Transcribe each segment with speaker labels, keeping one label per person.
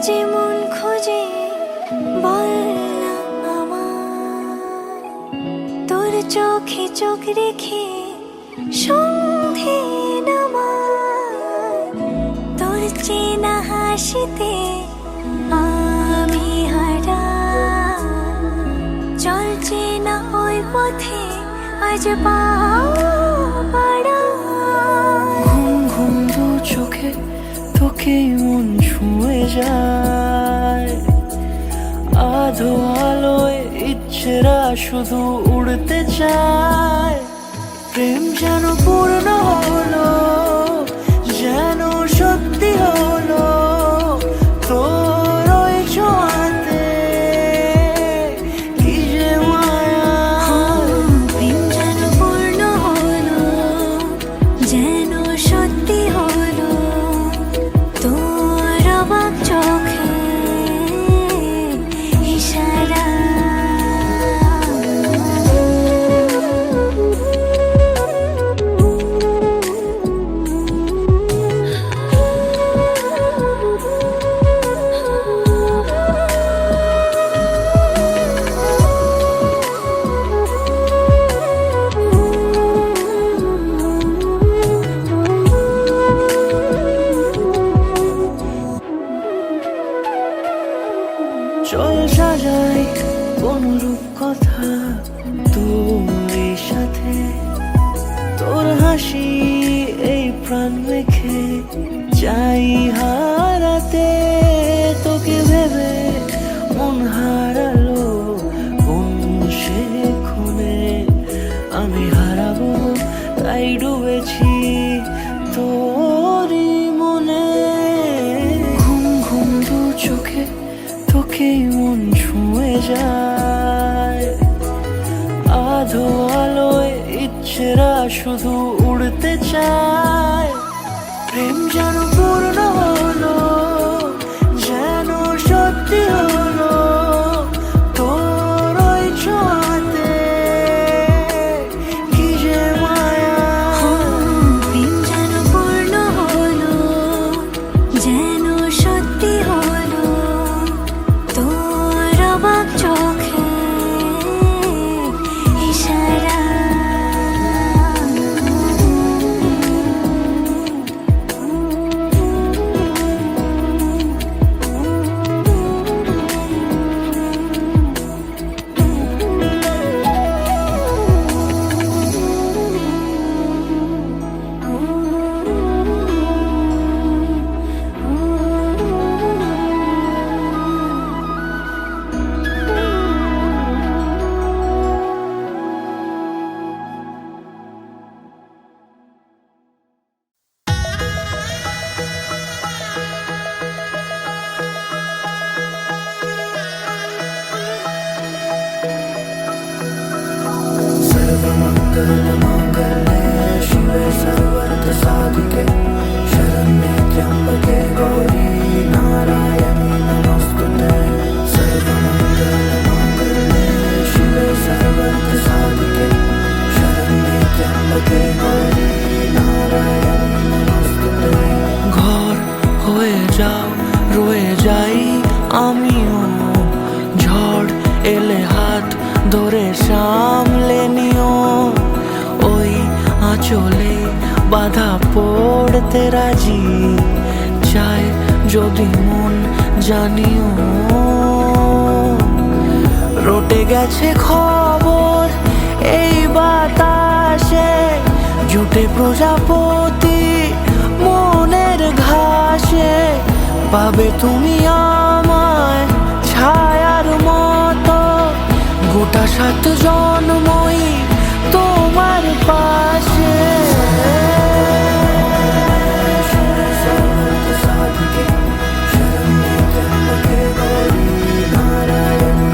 Speaker 1: যেমন খোঁজে বল না আমার, তোর চোখে চোখ রেখে সন্ধে নামার, তোর চেনা হাসিতে আমি হারা, চলছে না ওই পথে আজ পা বাড়া।
Speaker 2: ঘুম ঘুম দু চোখে তোকেই মন ছুঁয়ে যায়, আধো আলোয় ইচ্ছেরা শুধু উড়তে চায়। প্রেম যেন পূর্ণ হলো, যেন সত্যি হলো, তোর ওই ছোঁয়াতে কি যে মায়া।
Speaker 1: প্রেম যেন পূর্ণ হলো, যেন সত্যি হলো, তোর অবাক চোখে ইশারা।
Speaker 2: চল সাজাই কোন রূপ কথা তোর সাথে, তোর হাসি এই প্রাণ মেখে চাই হারাতে। তোকে ভেবে মন হারালো কোন সে খুনে, আমি হারাবো তাই ডুবেছি তোরই মনে। ঘুম ঘুম দু চোখে তোকেই মন ছুঁয়ে যায়, আধো আলোয় ইচ্ছেরা শুধু উড়তে চায়। প্রেম যেন পূর্ণ হলো, যেন সত্যি হলো, তোর ওই ছোঁয়াতে কি যে মায়া।
Speaker 1: প্রেম যেন পূর্ণ হলো, যেন সত্যি হলো, তোর অবাক চোখে ইশারা।
Speaker 2: सर्वमङ्गलमाङ्गल्ये शिवे सर्वार्थसाधिके शरण्ये त्र्यम्बके गौरी नारायणी नमोस्तुते। सर्वमङ्गलमाङ्गल्ये शिवे सर्वार्थसाधिके शरण्ये त्र्यम्बके गौरी नारायणी नमोस्तुते। ঘর হয়ে যাও রয়ে যাই আমিও, ঝড় এলে হাত ধরে সামলে নিও। ওই আঁচলে বাধা পড়তে রাজি, চাই যদি মন জানিও। রটে গেছে খবর এই বাতাসে, জুটে প্রজাপতি মনের ঘাসে। পাবে তুমি আমায় ছায়ার মতো, গোটা 7 জন্মই তোমার পাশে। শরণ্যে ত্র্যম্বকে গৌরী নারায়ণী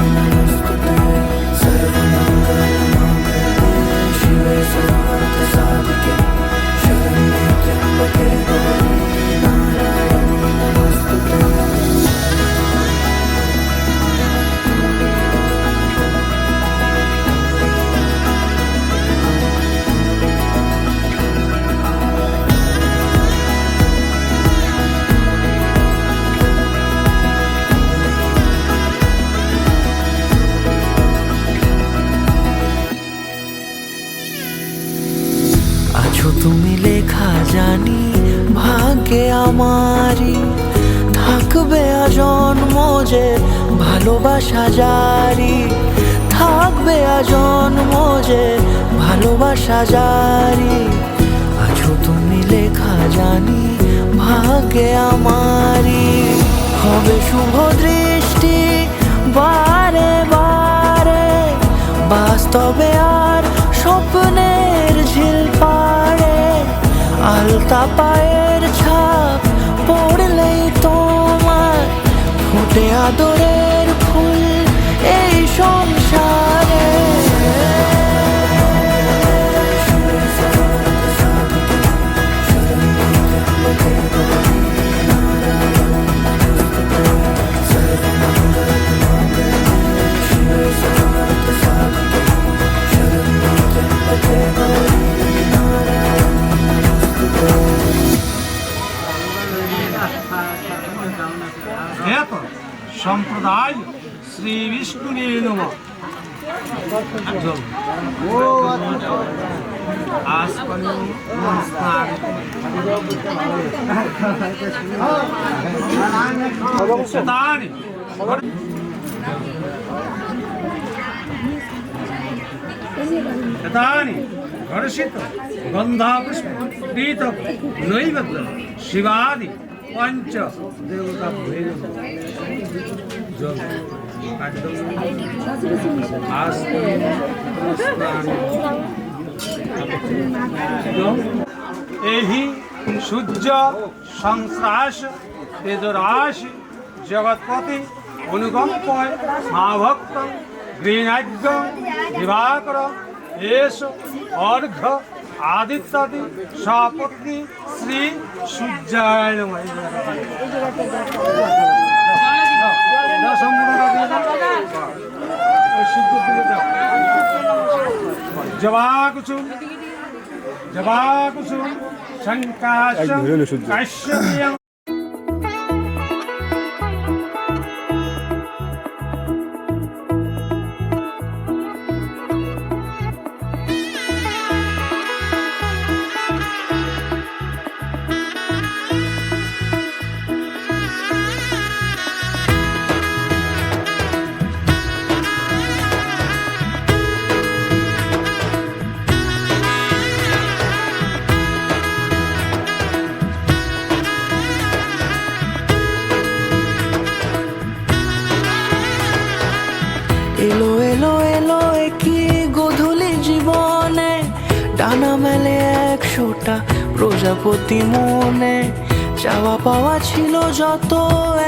Speaker 2: তুমি লেখা জানি ভাগ্যে আমারই, থাকবে আজন্ম যে ভালোবাসা জারি, থাকবে আজন্ম যে ভালোবাসা জারি। আছো তুমি লেখা জানি ভাগ্যে আমারই, হবে শুভ দৃষ্টি বারে বারে, বাস্তবে আর স্বপ্নের ঝিল পাড়ে, আলতা পায়ের ছাপ পড়লেই তোমার ফুটে আদরের ফুল এই সংসারে।
Speaker 3: সম্প্রদায় শ্রী বিষ্ণু নম। ঘর্ষিত গন্ধাপুষ্প পীত নৈবেদ্য শিবাদি पंच देवता भैरव जल एहि सूर्य संश्रास तेजराश जगत्पति अनुकंपय महाभक्त गृहज्ञ दिवाकर एष अर्घ आदित्यादि सपत्नी श्री सूर्याय नमः। जवा कुसुम शंकाशं काश्यपीयं
Speaker 2: এলো এলো এলো কি গোধূলি জীবনে, ডানা মেলে 100টা প্রজাপতি মনে, চাওয়া পাওয়া ছিল যত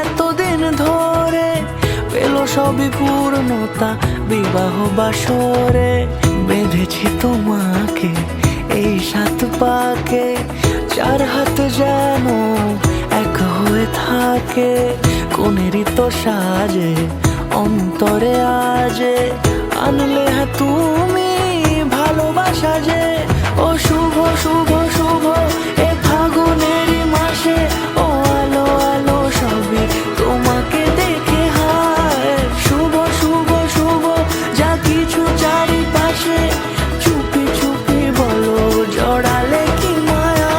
Speaker 2: এতদিন ধরে, পেল সবই পূর্ণতা বিবাহ বাসরে। বেঁধেছি তোমাকে এই 7 পাকে, 4 হাত যেন এক হয়ে থাকে, কোনেরই তো সাজে অন্তরে আজে, আনলে তুমি ভালোবাসা যে। ও শুভ শুভ শুভ এ ফাগুনেরই মাসে, ও আলো আলো সবই তোমাকে দেখে হায়। শুভ শুভ শুভ যা কিছু চারিপাশে, চুপি চুপি বলো জড়ালে কি মায়া।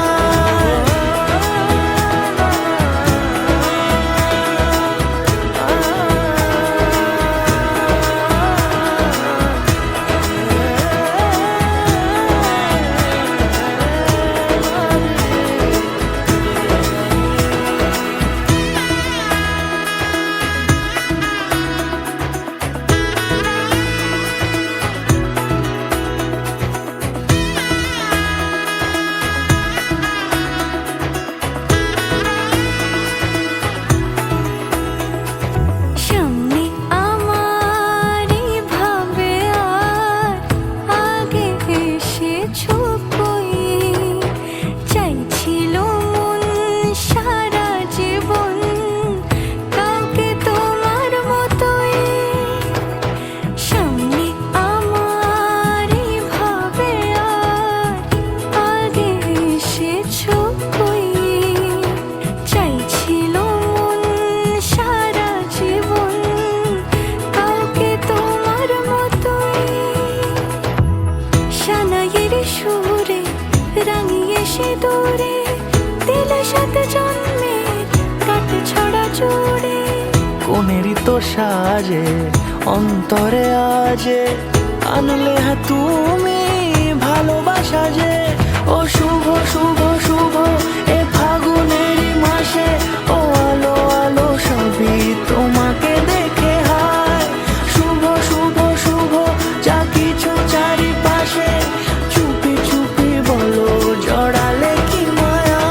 Speaker 2: সাজে অন্তরে আজে আনলে হ্যাঁ তুমি ভালোবাসা যে ও শুভ শুভ শুভ এ ফাগুনেরই মাসে ও আলো আলো সবই তোমাকে দেখে হায় শুভ শুভ শুভ যা কিছু চারিপাশে চুপি চুপি বলো জড়ালে কি মায়া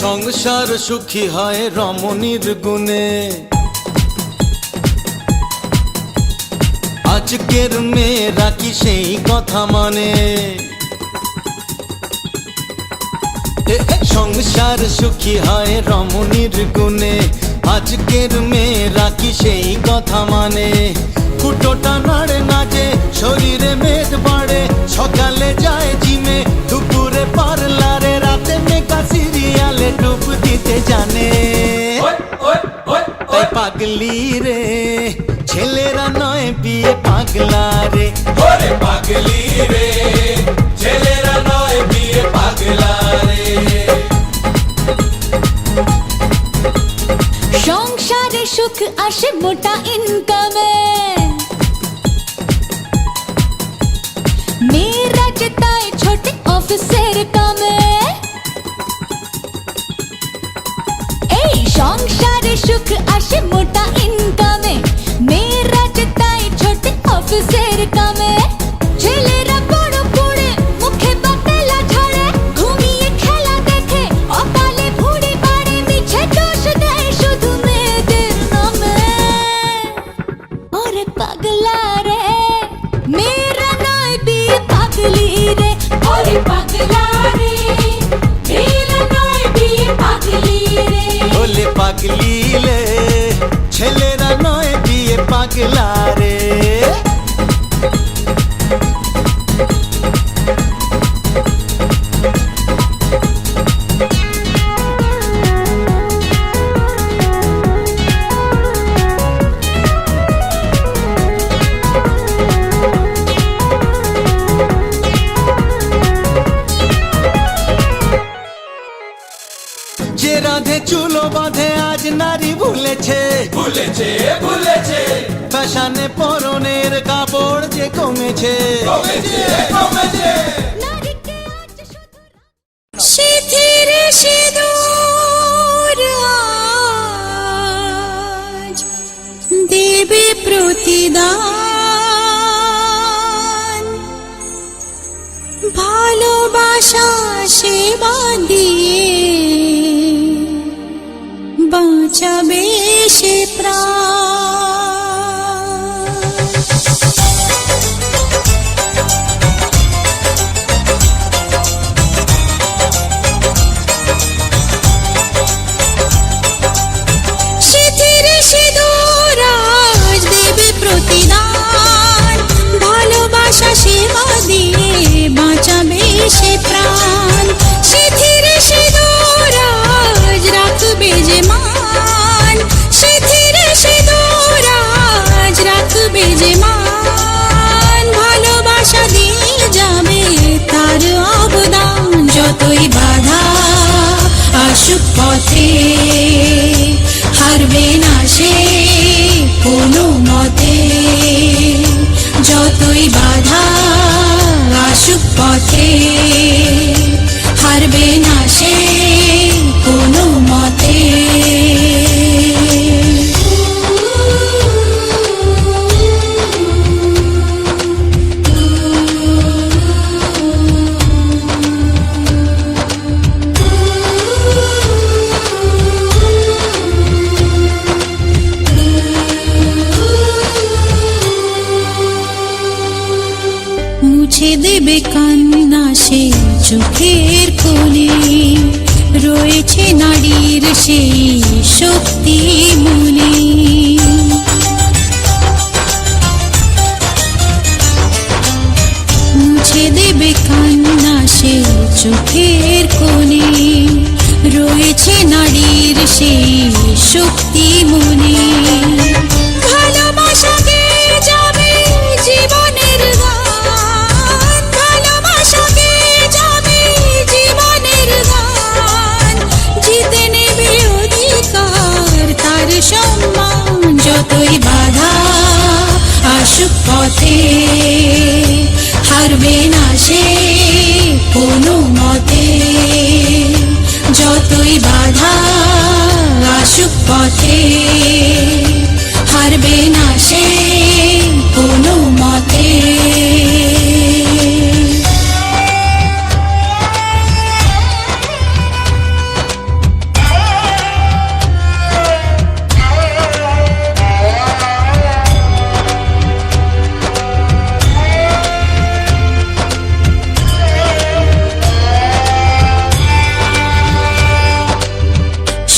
Speaker 4: সংসার সুখী হয় রমণীর গুণে আজকের মেয়েরা কি সেই কথা মানে সংসার সুখী হয় রমণীর গুণে আজকের মেয়েরা কি সেই কথা মানে কুটোটা নাড়ে নাচে শরীরে মেদ বাড়ে সকালে যায় জিমে দুপুরে পার্লারে রাতে মেকা সিরিয়ালে ডুব দিতে জানে তাই পাগলি রে ছেলেরা নয় বিয়ে পাগলা রে পাগলি রে ছেলেরা নয় বিয়ে পাগলা রে
Speaker 1: সংসারে সুখ আসে মোটা ইনকামে মেয়েরা যেতায় ছোটে অফিসের কামে এই সংসারে সুখ আসে মোটা ইনকামে মেয়েরা যেতায় ছোটে অফিসের কামে ছেলেরা বড় পড়ে মুখে বাতেলা ঝরে ঘুমিয়ে খেলা দেখে অকালে ভুড়ি বাড়ে মিছে দোষ দেয় শুধু মেয়েদের নামে ওরে পাগলা রে মেয়েরা নয় বিয়ে পাগলি রে ওরে পাগলা রে মেয়েরা নয় বিয়ে পাগলি রে
Speaker 4: বলে পাগলি লে ছেলেরা নয় বিয়ে পাগলা রে যে রাধে চুলো বাঁধে আজ নারী ভুলেছে ভুলেছে ভুলেছে ফ্যাশনে পরনের কাপড় যে কমেছে কমেছে কমেছে
Speaker 1: নারীকে আজ শুধু সিঁথির সিঁদুর আজ দেবে প্রতিদান ভালোবাসা সেবা দিয়ে বাঁচাবে সে প্রাণ সিঁথির সিঁদুর আজ দেবে প্রতিদান ভালোবাসা সেবা দিয়ে বাঁচাবে সে প্রাণ সিঁথির সিঁদুর আজ রাখবে যে মান সিঁথির সিঁদুর আজ রাখবে যে মান ভালোবাসা দিয়ে যাবে তার অবদান যতই বাধা আসুক পথে হারবে না সে কোনো মতে যতই বাধা আসুক পথে হারবে না সে কোনো মতে দেবে কান্না সে চোখের কোণে, রয়েছে নারীর সেই শক্তি মনে। মুছে দেবে কান্না সে চোখের কোণে, রয়েছে নারীর সেই শক্তি মনে। ভালোবাসা গেয়ে যাবে জীবনের গান, ভালোবাসা গেয়ে যাবে জীবনের গান, জিতে নেবে অধিকার তার সম্মান। যতই বাধা আসুক পথে, হারবে না সে কোনো মতে। যতই বাধা আসুক পথে, হারবে না সে কোনো মতে।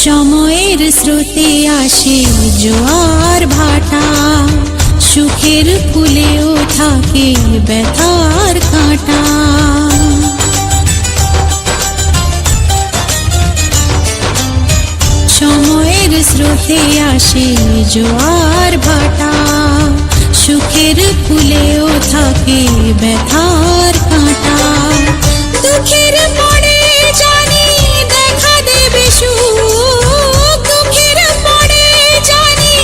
Speaker 1: সময়ের স্রোতে আসে জোয়ার ভাটা, সুখের ফুলেও থাকে ব্যথার কাঁটা। সময়ের স্রোতে আসে জোয়ার ভাটা, সুখের ফুলেও থাকে ব্যথার কাঁটা। দুঃখের পরে জানি দেখা দেবে সুখ, দুঃখের পরে জানি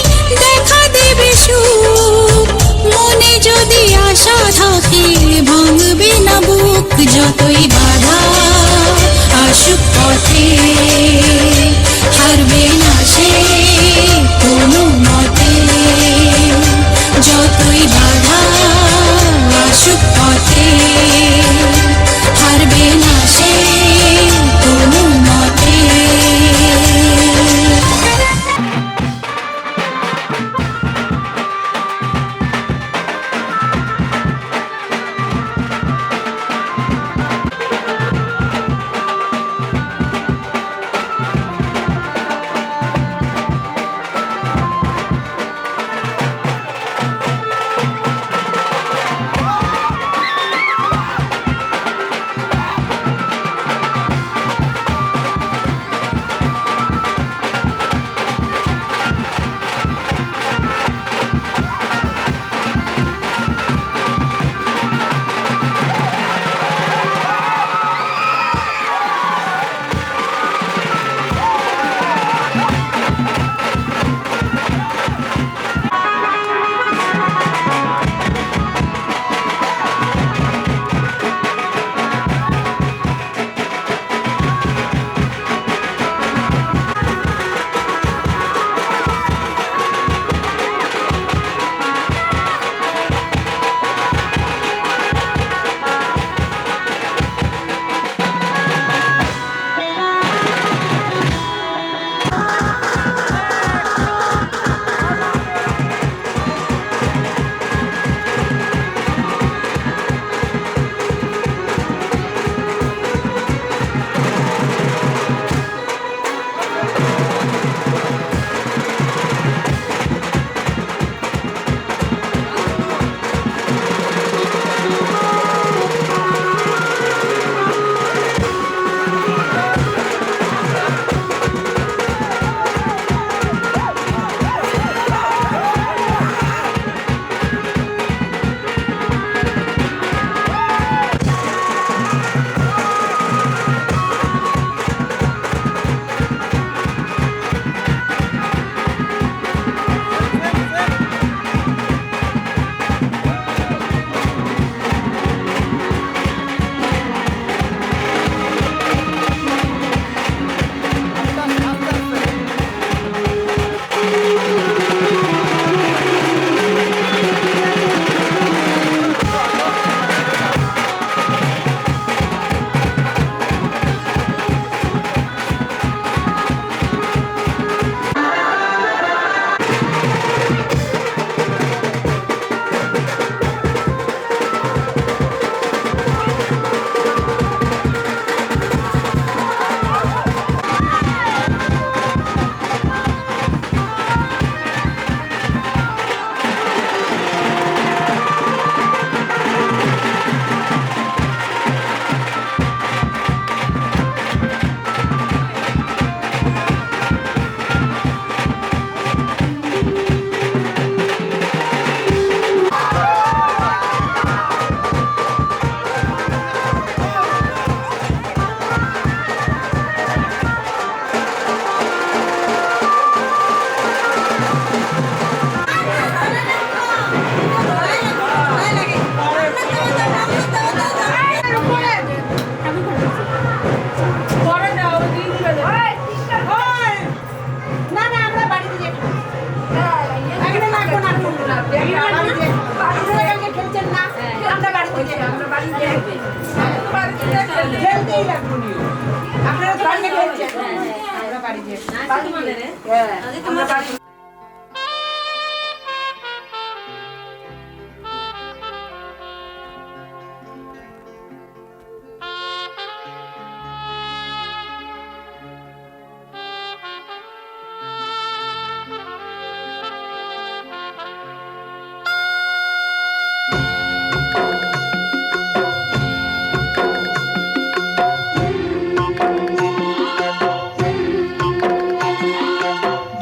Speaker 1: দেখা দেবে সুখ। মনে যদি আশা থাকে ভাঙবে না বুক। যতই বাধা আসুক পথে, হারবে না সে কোনো মতে। যতই বাধা আসুক পথে, হারবে না সে কোনো মতে।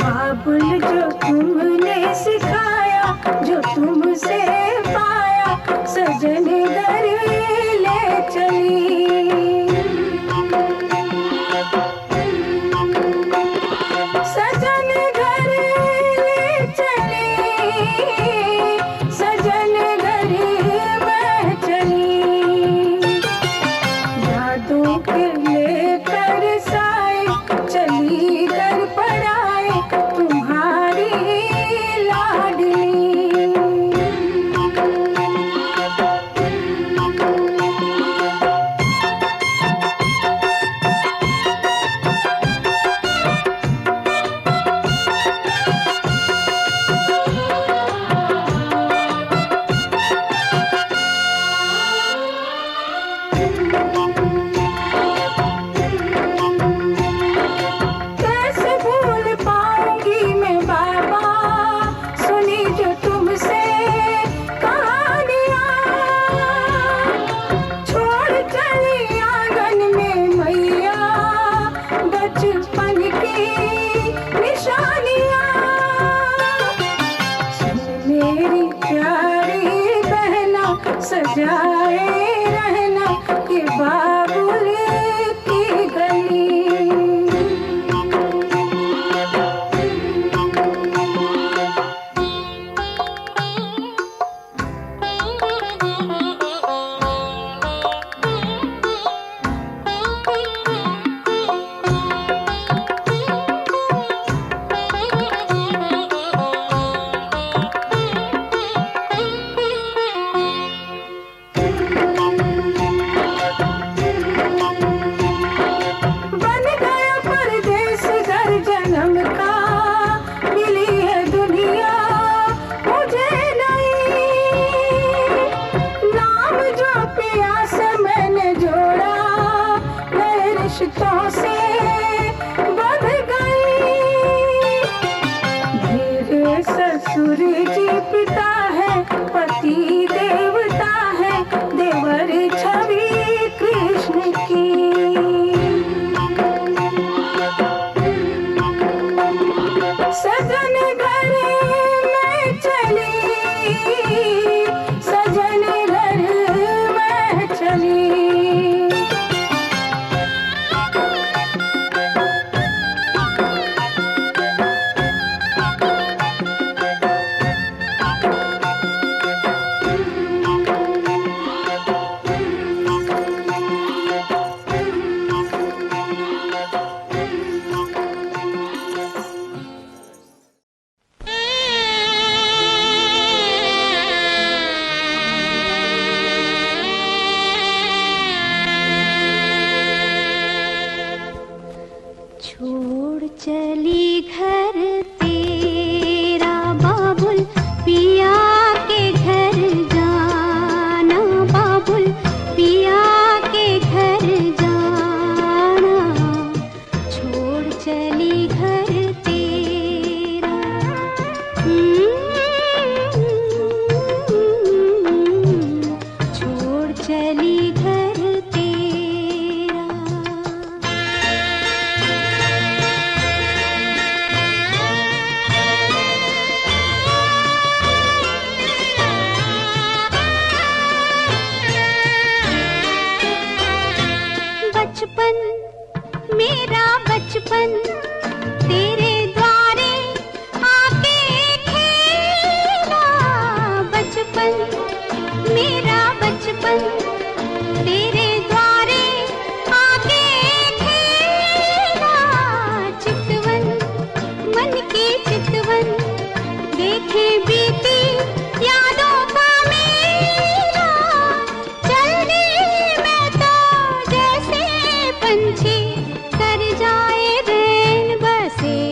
Speaker 5: बाबुल जो तुमने सिखाया, जो तुमसे पाया, सजन घर ले चली। सजन घर ले चली, सजन घर में चली। जादू के लेकर साए चली घर पर आए तुम्हारी लाडली। कैसे भूल पाऊंगी मैं बाबा, सुनी जो तुमसे कहानियाँ। छोड़ चली आंगन में मैया बचपन की निशानियाँ। सुन मेरी प्यारी बहना, सजाए रहना ये बाबुल की गली। बन गया परदेस घर जन्म का, मिली है दुनिया मुझे नहीं। नाम जो प्यास मैंने जोड़ा, नए रिश्तों से बंध गई। मेरे ससुर जी पिता है, पति देवता है, देवर छवि कृष्ण की। सजन घर में चली, सजन घर में चली। छोड़ चली घर तेरा बाबुल, पिया के घर जाना। बाबुल पिया के घर जाना, छोड़ चली घर तेरा। छोड़ चली घर तेरा। बचपन मेरा बचपन तेरे द्वारे आके खेला। बचपन मेरा बचपन तेरे द्वारे आके खेला। चितवन मन की चितवन देखे बीती यादों का मेला। चलने में तो जैसे पंछी कर जाए रैन बसेरा।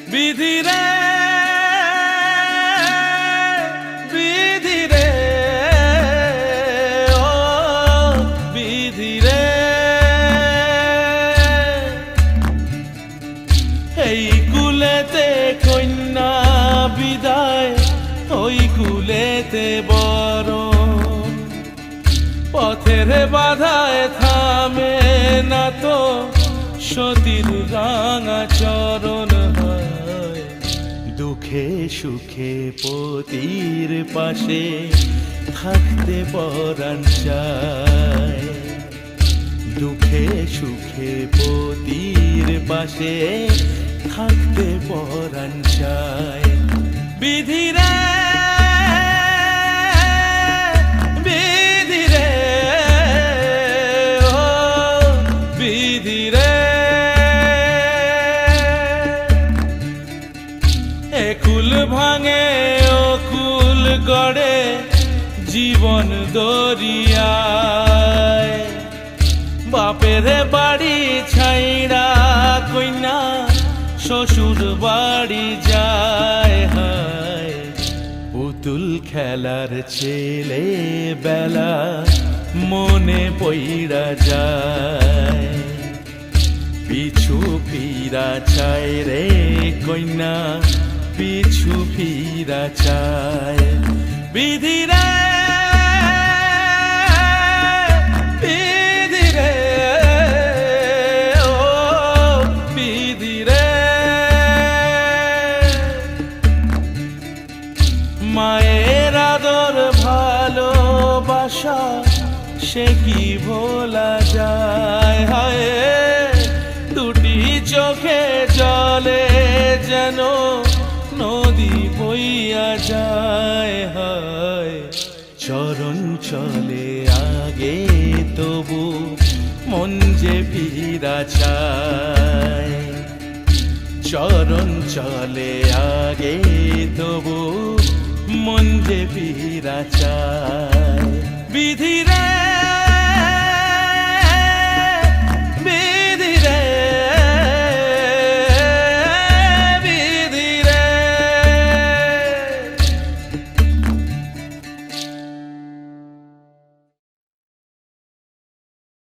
Speaker 6: বিধিরে বিধিরে ও বিধিরে এই কুলেতে কন্যা বিদায় ওই কুলেতে বরণ পথের বাধায় থামে না তো সতীর রাঙা চরণ হয় দুঃখে সুখে পতির পাশে থাকতে পরাণ চায় দুঃখে সুখে পতির পাশে থাকতে পরাণ চায় বিধিরে বিধিরে ও বিধিরে একুল ভাঙে ও কুল গড়ে জীবন দরিয়ায় বাপের বাড়ি ছাইড়া কইনা শ্বশুর বাড়ি যায় হায় পুতুল খেলার ছেলে বেলা মনে পইড়া যায় পিছু ফিরা চায় রে কইনা পিছু ফিরা চায় বিধিরে বিধিরে ও বিধিরে মায়ের আদর ভালোবাসা সে কি ভোলা যায় হায় দুটি চোখে জলে যেন নদী বইয়া যায় হায় চরণ চলে আগে তবু মন যে ফিরা চায় চরণ চলে আগে তবু মন যে ফিরা চায় বিধিরে